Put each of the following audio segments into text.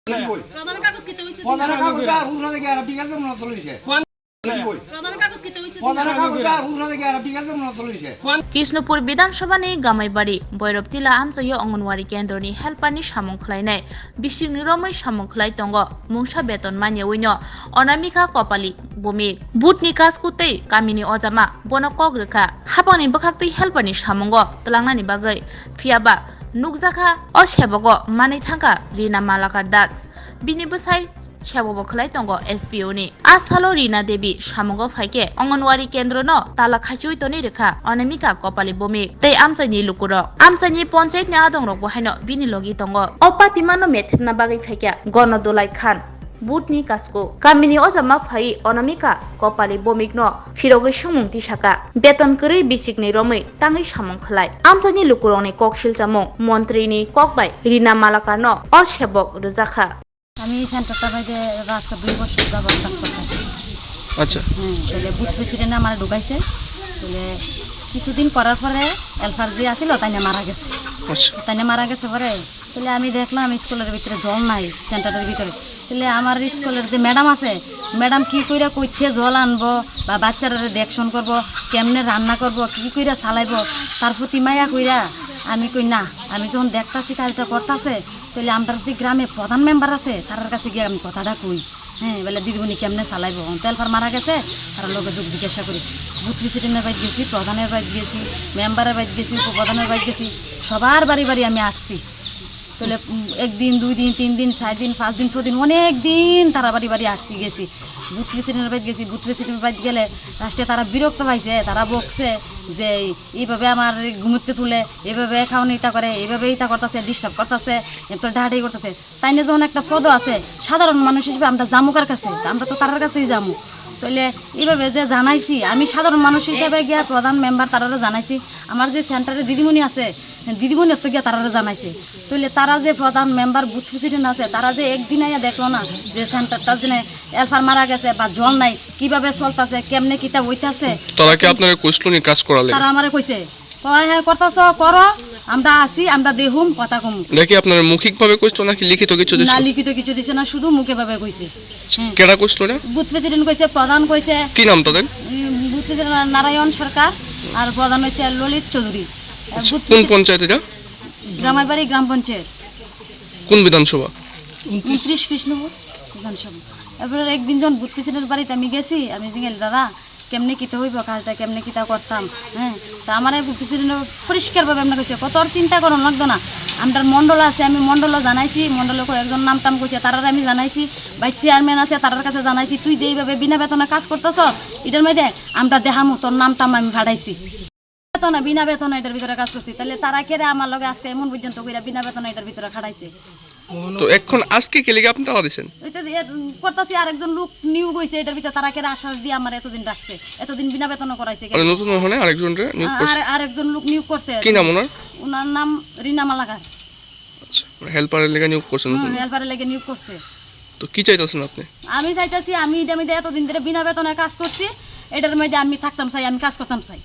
প্রধান কাগজ কিতে হইছে প্রধান কাগজটা উড়া থেকে আর বিকাশে মনে চলেছে প্রধান কাগজ কিতে হইছে প্রধান কাগজটা উড়া থেকে আর বিকাশে মনে চলেছে কৃষ্ণপুর বিধানসভাनि गामाइबारि भैरबतिला आमचायो अंगनवाड़ी केन्द्रनि हेल्पारनि सामुं खलायनाय बिसिंनि रमै सामुं खलाय दंग मुंसा बेतन मानियैनो अनामिका कपाली भूमि बुटनि कासकुतै गामिनि अजामा बन कग्रेखा हाबानि बखाक्तै हेल्पारनि सामुंग तलांनानि बागै फियाबा नुकजाखा असेबगो मानै थांगा रिना मालाकार दास बिनि बसाय सेबो खलाय दंग एसपीओ नि आसालो रिना देवी सामुंग फाइके अंगनवाड़ी केन्द्र न ताला खाचिउ तनि रेखा अनामिका कपाली भूमि तै आमचाइनि लुकुर आमचाइनि पंचायत नि आदं रक बहायनो बिनि लगी दंग अपातिमानो मेथेबना बागै फाइके गणदोलाय खान बुटनि कासको गामिनि अजामा फाइ अनामिका कपाली भूमिकनो फिरगै सुमुंति साका बेतन करै बिसिकनि रमै ताङै सामुं खलाय आमचाइनि लुकुरनि ककसिल जामुं मन्त्रीनि ककबाय रिना मालाकारनो असेबक रजाखा আমি সেন্টারটা বাইরে আজকে 2 বছর যাবত কাজ করতেছি। আচ্ছা তাহলে বুথ প্রেসিডেন্ট আমার ঢুকাইছে। তাহলে কিছুদিন করার পরে এলফার যে আসিল তাইনা মারা গেছে। আচ্ছা তাইনা মারা গেছে পরে তাহলে আমি দেখলাম স্কুলের ভিতরে জল নাই সেন্টারের ভিতরে। তাহলে আমার স্কুলের যে ম্যাডাম আছে ম্যাডাম কি কইরা কইতে জল আনবো বা বাচ্চারা দেখশন করব কেমনে রান্না করব কি কইরা চালাইবো তার প্রতি মায়া কইরা আমি কই না আমি যখন দেখতাছি কাজটা করতেছে তাহলে আমরা যে গ্রামে প্রধান মেম্বার আছে তার কাছে গিয়ে আমি কথাটা কই হ্যাঁ বলে দিদিমণি কেমনে চালাইব তেলফার মারা গেছে তার লোকে যোগ জিজ্ঞাসা করি বুথ প্রেসিডেন্টের বাড়ি গেছি প্রধানের বাড়ি গেছি মেম্বারের বাড়ি গেছি উপপ্রধানের বাড়ি গেছি সবার বাড়ি বাড়ি আমি আসছি তাহলে 1 দিন 2 দিন 3 দিন 4 দিন 5 দিন 6 দিন অনেক দিন তারা বাড়ি বাড়ি আসছি গেছি বুথ প্রেসিডেন্টের বাড়ি গেছি বুথ প্রেসিডেন্টের বাড়ি গেলে লাস্টে তারা বিরক্ত পাইছে তারা বকছে যে এইভাবে আমার ঘুমোতে তুলে এইভাবে খাওয়ানো ইটা করে এইভাবে ইটা করতেছে ডিস্টার্ব করতেছে তো ডাহাডাই করতেছে তাই না যখন একটা পদ আছে সাধারণ মানুষ হিসেবে আমরা জামুকার কাছে আমরা তো তার কাছেই যামু তাহলে এইভাবে যে জানাইছি আমি সাধারণ মানুষ হিসেবে গিয়া প্রধান মেম্বার তারা জানাইছি আমার যে সেন্টারে দিদিমণি আছে দিদিমণির তো গিয়া তারা জানাইছে তাহলে তারা যে প্রধান মেম্বার বুথ প্রেসিডেন্ট আছে তারা যে একদিন আইয়া দেখলো না যে সেন্টারটা যে এলফার মারা গেছে বা জল নাই কিভাবে চলতেছে কেমনে কিতা হইতাছে তারা কি আপনারা কইছলনি কাজ করালে তারা আমারে কইছে কয় হ্যাঁ করতেছ করো আমরা আসি আমরা দেহুম কথা কম নাকি আপনারা মৌখিক ভাবে কইছো নাকি লিখিত কিছু দিছো না লিখিত কিছু দিছে না শুধু মুখে ভাবে কইছে কেডা কইছলো না বুথ প্রেসিডেন্ট কইছে প্রধান কইছে কি নাম তাদের বুথ প্রেসিডেন্ট নারায়ণ সরকার আর প্রধান হইছে ললিত চৌধুরী কোন পঞ্চায়েত এটা গ্রামাইবাড়ি গ্রাম পঞ্চায়েত কোন বিধানসভা 29 কৃষ্ণপুর বিধানসভা এরপরে একদিন যখন বুথ প্রেসিডেন্টের বাড়িতে আমি গেছি আমি জিগেল দাদা কেমনে কিতে হইব কাজটা কেমনে কিতা করতাম হ্যাঁ তা আমার বুথ প্রেসিডেন্ট পরিষ্কারভাবে আপনার কইছে কত আর চিন্তা করুন লাগতো না আমার মণ্ডল আছে আমি মণ্ডলও জানাইছি মণ্ডলে একজন নাম টাম কইছে তারার আমি জানাইছি ভাইস চেয়ারম্যান আছে তারার কাছে জানাইছি তুই যে এইভাবে বিনা বেতনে কাজ করতেছ এটার মধ্যে আমরা দেখামু তোর নাম টাম আমি ফাটাইছি বেতনে বিনা বেতনে এটার ভিতরে কাজ করছি তাহলে তারা কেড়ে আমার লগে আজকে এমন পর্যন্ত কইরা বিনা বেতনে এটার ভিতরে খাটাইছে তো এখন আজকে কি লাগি আপনি টাকা দিবেন ওইটা করতেছি আরেকজন লোক নিয়োগ হইছে এটার ভিতরে তারা কেড়ে আশ্বাস দিয়ে আমার এতদিন রাখছে এতদিন বিনা বেতনে করাইছে মানে নতুন হনে আরেকজনরে নিয়োগ করছে আরেকজন লোক নিয়োগ করছে কি নাম ওনার ওনার নাম রিনা মালাকার আচ্ছা হেল্পারের লাগি নিয়োগ করছেন হেল্পারের লাগি নিয়োগ করছে তো কি চাইতাছেন আপনি আমি চাইতাছি আমি এটা মধ্যে এতদিন ধরে বিনা বেতনে কাজ করছি এটার মধ্যে আমি থাকতাম চাই আমি কাজ করতাম চাই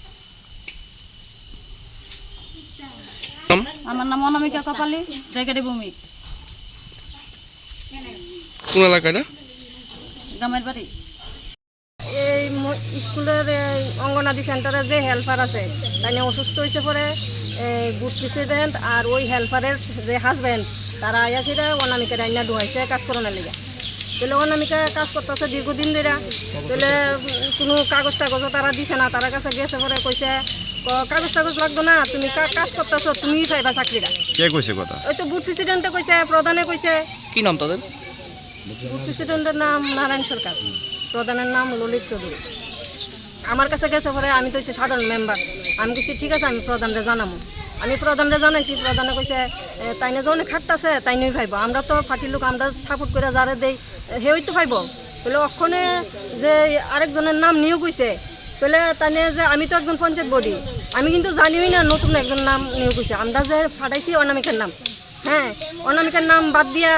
আমার নাম অনামিকা কপালি ব্রিগেডি ভূমি কোন এলাকাটা গ্রামের বাড়ি এই স্কুলের অঙ্গনাদি সেন্টারে যে হেল্পার আছে তাই অসুস্থ হয়েছে পরে বুথ প্রেসিডেন্ট আর ওই হেল্পারের যে হাজব্যান্ড তারা আয়া সেটা অনামিকা রান্না ঢুকাইছে কাজ করানোর লেগে তাহলে অনামিকা কাজ করতেছে দীর্ঘদিন ধরে তাহলে কোনো কাগজ টাগজও তারা দিছে না তার কাছে গেছে পরে কইছে কাগজ টাগজ লাগতো না তুমি কাজ করতেছো তুমি পাইবা চাকরিটা কে কইছে কথা ওই তো বুথ প্রেসিডেন্টে কইছে প্রধানে কইছে কি নাম তাদের বুথ প্রেসিডেন্টের নাম নারায়ণ সরকার প্রধানের নাম ললিত চৌধুরী আমার কাছে গেছে পরে আমি তো হচ্ছে সাধারণ মেম্বার আমি কিছু ঠিক আছে আমি প্রধানরে জানাবো আমি প্রধানরে জানাইছি প্রধানে কইছে তাইনে যখন খাটতেছে তাইনই ভাইব আমরা তো পার্টির লোক আমরা সাপোর্ট করে যারা দেই হেই তো ভাইব তাহলে ওখানে যে আরেকজনের নাম নিয়োগ হইছে তাহলে তাইনে যে আমি তো একজন পঞ্চায়েত বডি আমি কিন্তু জানিই না নতুন একজন নাম নিয়োগ হইছে আমরা যে ফাটাইছি অনামিকার নাম হ্যাঁ অনামিকার নাম বাদ দিয়া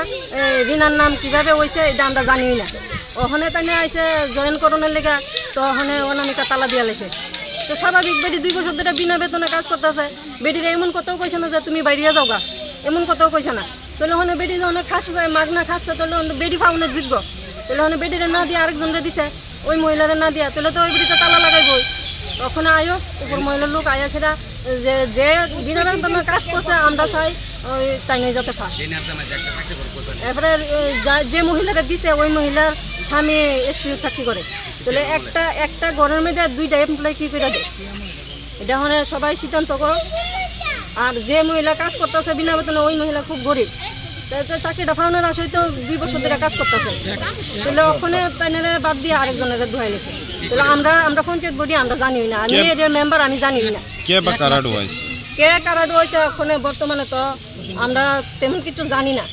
রিনার নাম কীভাবে হয়েছে এটা আমরা জানিই না ওখানে তাইনে আইসে জয়েন করণের লেগা তো ওখানে অনামিকা তালা দিয়া লেছে তো স্বাভাবিক বেডি 2 বছর ধরে বিনা বেতনে কাজ করতেছে বেডির এমন কথাও কইছে না যে তুমি বাইরিয়া যাওগা এমন কথাও কইছে না তাহলে ওখানে বেডি যখন খাচ্ছে যায় মাগনা খাচ্ছে তাহলে বেডি ফাউনের যোগ্য, তাহলে ওখানে বেডিরে না দিয়ে আরেকজনরে দিছে, ওই মহিলারে না দিয়া, তাহলে তো ওই বেডিতে তালা লাগাইবই। তখন আয়ো উপর মহিলার লোক আয়া সেটা যে বিনা বেতনে কাজ করছে আমরা চাই ওই তাই নয় যাতে পায়। এরপরে যে মহিলারা দিছে ওই মহিলার স্বামী এসপিও চাকরি করে, তাহলে একটা ঘরের মধ্যে 2টা এমপ্লয় কি করে দেয়? এটা মানে সবাই সিদ্ধান্ত করো। আর যে মহিলা কাজ করতেছে বিনা বেতনে ওই মহিলা খুব গরিব, তো চাকরিটা ফাউনের আসে তো 2 বছর ধরে কাজ করতেছে, তাহলে ওখানে তাই বাদ দিয়ে আরেকজনের ধোয়াই লেছে। তাহলে আমরা পঞ্চায়েত বডি আমরা জানিই না, আমি এর মেম্বার আমি জানি না কে কারা ডুবাইছে ওখানে বর্তমানে তো আমরা তেমন কিছু জানি না।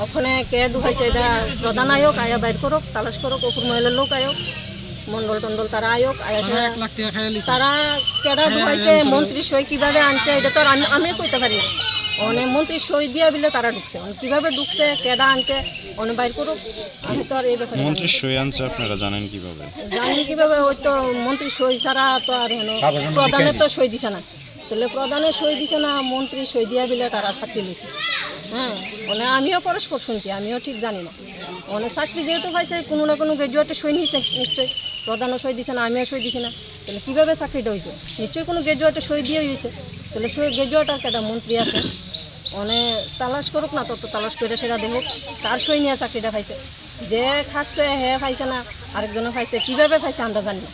ওখানে কে ডুবাইছে এটা প্রধান আয়োগ আয়া বাইর করুক, তালাশ করুক, অপুর মহিলার লোক আয়োগ, মন্ডল টন্ডল তারা আয়োগ আয়া তারা কেডা ডুবাইছে, মন্ত্রী সই কিভাবে আনছে এটা তো আর আমি কইতে পারি না। অনেক মন্ত্রী সই দিয়া বিলে তারা ঢুকছে, কিভাবে ঢুকছে কেডা আনছে অনেক বাইর করুক, আমি তো আর এই ব্যাপারে মন্ত্রী সই আনছে আপনারা জানেন কিভাবে? জানি কিভাবে, ওই তো মন্ত্রী সই ছাড়া তো আর প্রধানের তো সই দিছে না, তাহলে প্রধানের সই দিছে না, মন্ত্রী সই দিয়া দিলে তারা চাকরি দিছে। হ্যাঁ মানে আমিও পরস্পর শুনছি, আমিও ঠিক জানি না। মানে চাকরি যেহেতু পাইছে কোনো না কোনো গ্রাজুয়েটে সই নিয়েছে নিশ্চয়ই, প্রধানও সই দিছে না, আমিও সই দিছি না, তাহলে কীভাবে চাকরিটা হয়েছে? নিশ্চয়ই কোনো গ্রাজুয়েটে সই দিয়ে হয়েছে, তাহলে সই গ্রাজুয়েট আর কেটা মন্ত্রী আছে মানে তালাশ করুক না, তত তালাশ করে সেটা দেখুক তার সই নিয়ে চাকরিটা পাইছে। যে খাটছে হে পাইছে না, আরেকজনও পাইছে, কীভাবে পাইছে আমরা জানি না।